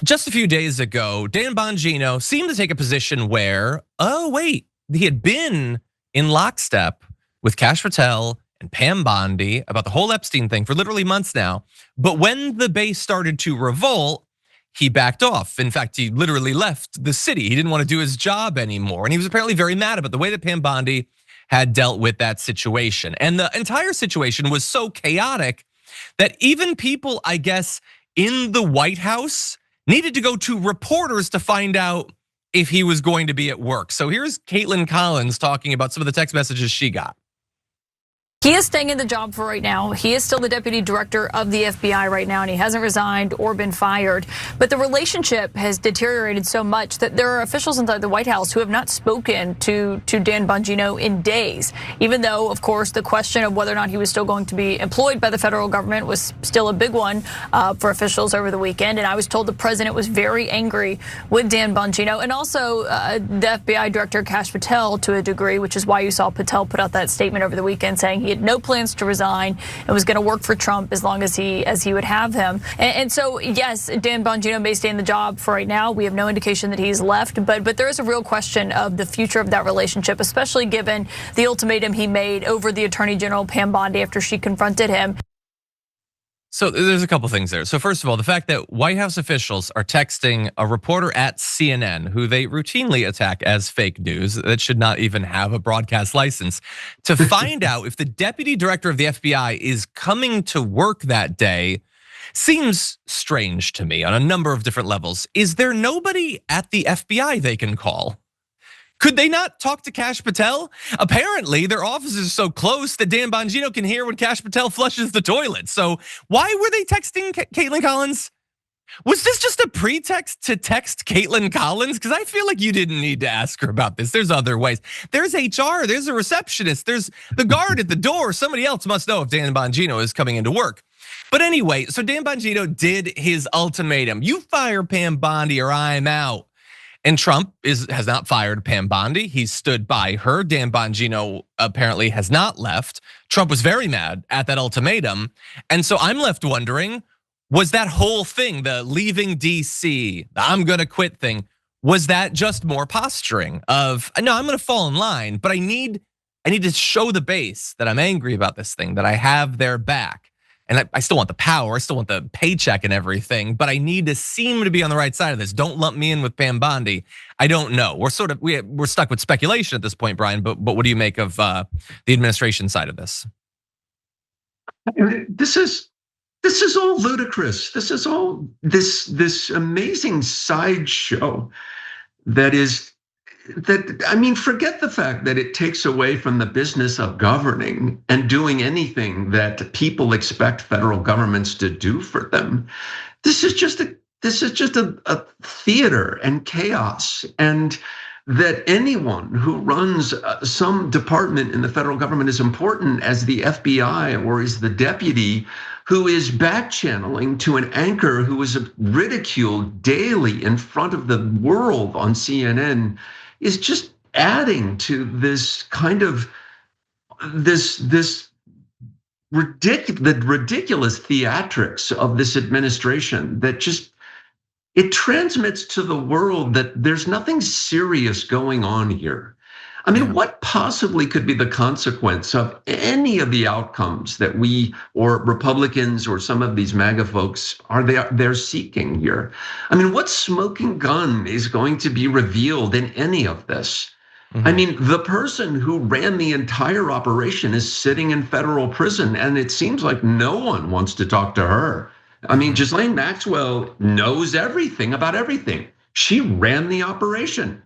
Just a few days ago, Dan Bongino seemed to take a position where, oh wait, he had been in lockstep with Kash Patel and Pam Bondi about the whole Epstein thing for literally months now. But when the base started to revolt, he backed off. In fact, he literally left the city. He didn't want to do his job anymore. And he was apparently very mad about the way that Pam Bondi had dealt with that situation. And the entire situation was so chaotic that even people, I guess, in the White House needed to go to reporters to find out if he was going to be at work. So here's Caitlin Collins talking about some of the text messages she got. He is staying in the job for right now. He is still the deputy director of the FBI right now, and he hasn't resigned or been fired. But the relationship has deteriorated so much that there are officials inside the White House who have not spoken to Dan Bongino in days, even though, of course, the question of whether or not he was still going to be employed by the federal government was still a big one for officials over the weekend. And I was told the president was very angry with Dan Bongino and also the FBI director Kash Patel to a degree, which is why you saw Patel put out that statement over the weekend saying he had no plans to resign and was going to work for Trump as long as he would have him. And so, yes, Dan Bongino may stay in the job for right now. We have no indication that he's left, but there is a real question of the future of that relationship, especially given the ultimatum he made over the Attorney General Pam Bondi after she confronted him. So there's a couple things there. So first of all, the fact that White House officials are texting a reporter at CNN, who they routinely attack as fake news, that should not even have a broadcast license, to find out if the deputy director of the FBI is coming to work that day seems strange to me on a number of different levels. Is there nobody at the FBI they can call? Could they not talk to Kash Patel? Apparently, their offices are so close that Dan Bongino can hear when Kash Patel flushes the toilet. So why were they texting Caitlin Collins? Was this just a pretext to text Caitlin Collins? Because I feel like you didn't need to ask her about this. There's other ways. There's HR, there's a receptionist, there's the guard at the door. Somebody else must know if Dan Bongino is coming into work. But anyway, so Dan Bongino did his ultimatum. You fire Pam Bondi or I'm out. And Trump has not fired Pam Bondi. He's stood by her. Dan Bongino apparently has not left. Trump was very mad at that ultimatum. And so I'm left wondering, was that whole thing, the leaving DC, the I'm gonna quit thing, was that just more posturing of, no, I'm gonna fall in line, but I need to show the base that I'm angry about this thing, that I have their back. And I still want the power, I still want the paycheck and everything, but I need to seem to be on the right side of this. Don't lump me in with Pam Bondi. I don't know. We're stuck with speculation at this point, Brian. But what do you make of the administration side of this? This is all ludicrous. This is all this amazing sideshow I mean, forget the fact that it takes away from the business of governing and doing anything that people expect federal governments to do for them. This is just a theater and chaos, and that anyone who runs some department in the federal government as important as the FBI or is the deputy who is back channeling to an anchor who is ridiculed daily in front of the world on CNN is just adding to this kind of the ridiculous theatrics of this administration that just it transmits to the world that there's nothing serious going on here. I mean, what possibly could be the consequence of any of the outcomes that we or Republicans or some of these MAGA folks they're seeking here? I mean, what smoking gun is going to be revealed in any of this? I mean, the person who ran the entire operation is sitting in federal prison, and it seems like no one wants to talk to her. I mean, Ghislaine Maxwell knows everything about everything. She ran the operation.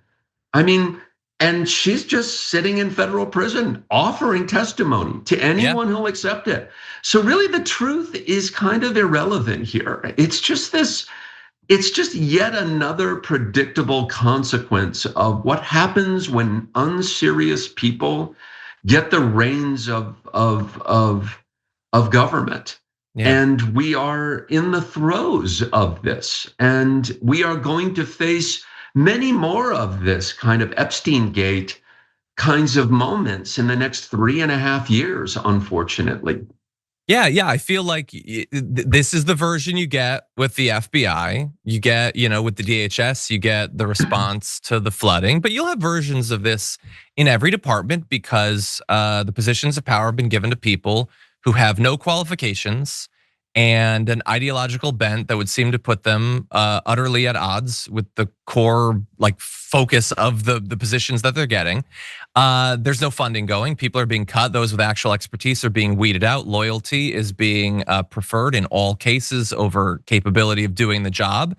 I mean, and she's just sitting in federal prison, offering testimony to anyone who'll accept it. So really the truth is kind of irrelevant here. It's just yet another predictable consequence of what happens when unserious people get the reins of government. Yeah. And we are in the throes of this, and we are going to face many more of this kind of Epstein Gate kinds of moments in the next 3.5 years, unfortunately. Yeah. I feel like this is the version you get with the FBI. You get, with the DHS, you get the response to the flooding, but you'll have versions of this in every department because the positions of power have been given to people who have no qualifications and an ideological bent that would seem to put them utterly at odds with the core focus of the positions that they're getting. There's no funding going. People are being cut. Those with actual expertise are being weeded out. Loyalty is being preferred in all cases over capability of doing the job.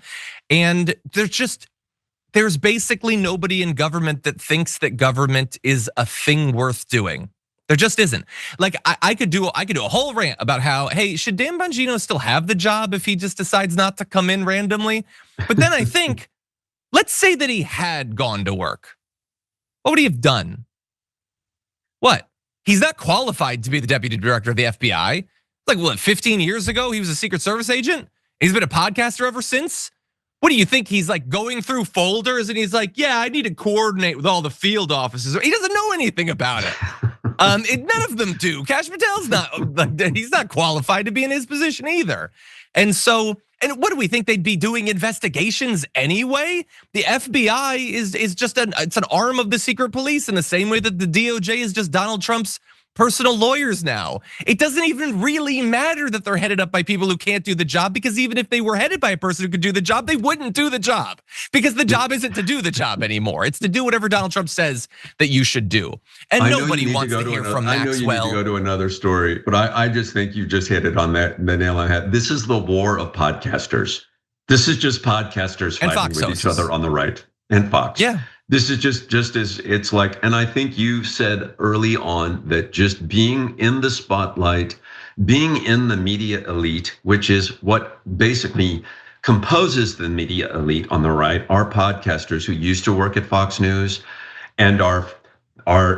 And there's basically nobody in government that thinks that government is a thing worth doing. There just isn't. Like I could do a whole rant about how, hey, should Dan Bongino still have the job if he just decides not to come in randomly? But then I think, let's say that he had gone to work. What would he have done? What? He's not qualified to be the deputy director of the FBI. Like what, 15 years ago, he was a Secret Service agent? He's been a podcaster ever since? What do you think? He's like going through folders and he's like, yeah, I need to coordinate with all the field offices. He doesn't know anything about it. None of them do. Kash Patel's he's not qualified to be in his position either. And what do we think they'd be doing investigations anyway? The FBI is just it's an arm of the secret police in the same way that the DOJ is just Donald Trump's personal lawyers now. It doesn't even really matter that they're headed up by people who can't do the job, because even if they were headed by a person who could do the job, they wouldn't do the job, because the job isn't to do the job anymore. It's to do whatever Donald Trump says that you should do. And nobody wants to hear from Maxwell. I know you need to go to another story, but I just think you just hit it on the nail on the head. This is the war of podcasters. This is just podcasters fighting with each other on the right, and Fox. Yeah. This is just as it's like, and I think you said early on that just being in the spotlight, being in the media elite, which is what basically composes the media elite on the right, are podcasters who used to work at Fox News and are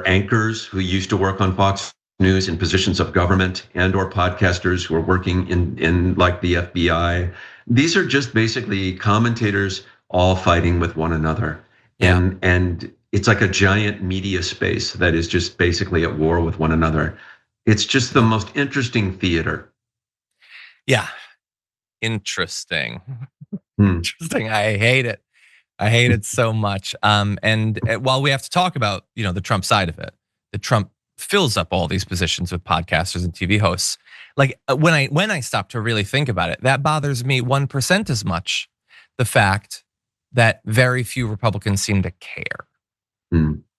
anchors who used to work on Fox News in positions of government, and or podcasters who are working in like the FBI. These are just basically commentators all fighting with one another. And it's like a giant media space that is just basically at war with one another. It's just the most interesting theater. Yeah, interesting. Interesting. I hate it. I hate it so much. And while we have to talk about the Trump side of it, that Trump fills up all these positions with podcasters and TV hosts. Like when I stop to really think about it, that bothers me 1% as much. The fact that very few Republicans seem to care.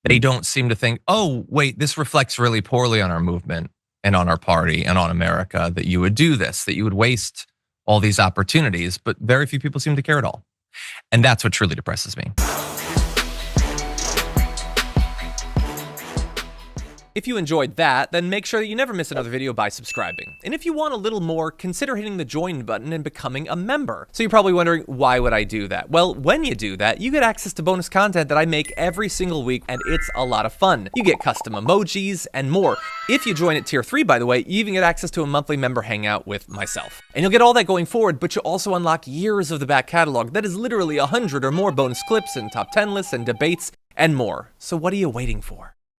They don't seem to think, oh, wait, this reflects really poorly on our movement and on our party and on America, that you would do this, that you would waste all these opportunities, but very few people seem to care at all. And that's what truly depresses me. If you enjoyed that, then make sure that you never miss another video by subscribing. And if you want a little more, consider hitting the join button and becoming a member. So you're probably wondering, why would I do that? Well, when you do that, you get access to bonus content that I make every single week, and it's a lot of fun. You get custom emojis and more. If you join at tier 3, by the way, you even get access to a monthly member hangout with myself. And you'll get all that going forward, but you'll also unlock years of the back catalog that is literally 100 or more bonus clips and top 10 lists and debates and more. So what are you waiting for?